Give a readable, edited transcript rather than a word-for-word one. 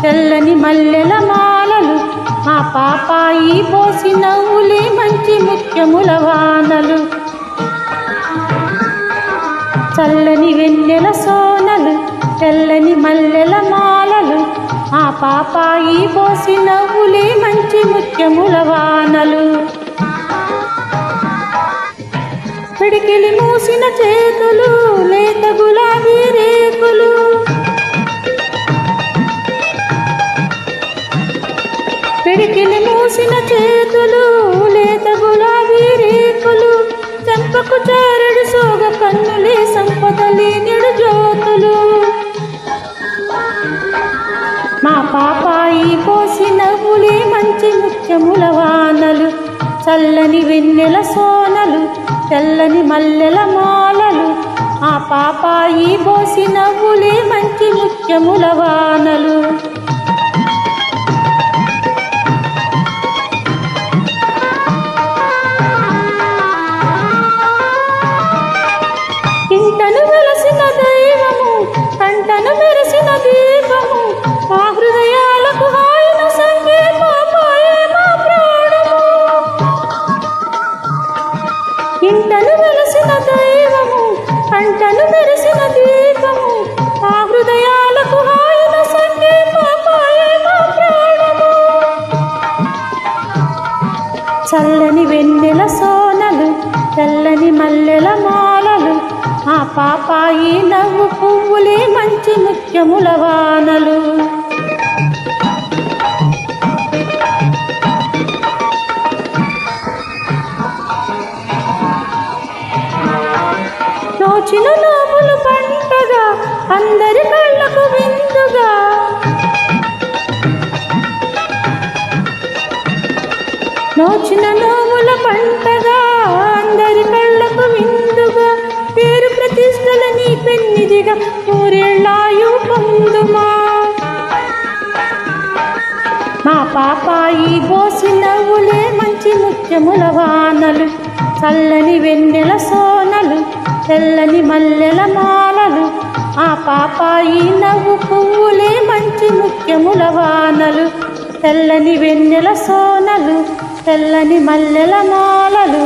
తెల్లని మల్లెల మాలలు మా పాపాయి పోసి నవ్వులే మంచి ముత్యముల వానలు చల్లని వెన్నెల సోనలు తెల్లని మల్లెల మాలలు మా పాపాయి పోసి నవ్వులే మంచి ముత్యముల వానలు పిడికిలి మూసిన చేతులు లేత గులాబీ రేకులు పిడికిలి మూసిన చేతులు లేత గులాబీ రేకులు చెంపకు చారడు సోగ కన్నులే సంపదలే నిడు జ్యోతులు మా పాపాయి పోసి నవ్వులే మంచి ముత్యముల వానలు చల్లని వెన్నెల సోనలు తెల్లని మల్లెల మాలలు ఆ పాపాయి పోసి నవ్వులే మంచి ముత్యముల వానలు ఇంటను వెలసిన దైవము కంటను మెరిసిన దీపము మా హృదయాలకు హాయిన సంగే పాపాయే మా ప్రాణము ఇంటను వెలసిన దైవము కంటను మెరిసిన దీపము మా హృదయాలకు హాయిన సంగే పాపాయే మా ప్రాణము చల్లని వెన్నెల సోనలు తెల్లని మల్లెల మాలలు ఆ పాపాయి నవ్వు పువ్వులే మంచి ముత్యముల వానలు నోచిన నోములు పంటగా అందరి కళ్ళకు విందుగా నోచిన నోముల పంటగా అందరి కళ్ళకు విందుగా పేరు ప్రతిష్టల నీ పెన్నిదిగా నూరేళ్ళాయు పొందుమా మా పాపాయి పోసి నవ్వులే మంచి ముత్యముల వానలు చల్లని వెన్నెల సోనలు తెల్లని మల్లెల మాలలు ఆ పాపాయి నవ్వు పువ్వులే మంచి ముత్యముల వానలు తెల్లని వెన్నెల సోనలు తెల్లని మల్లెల మాలలు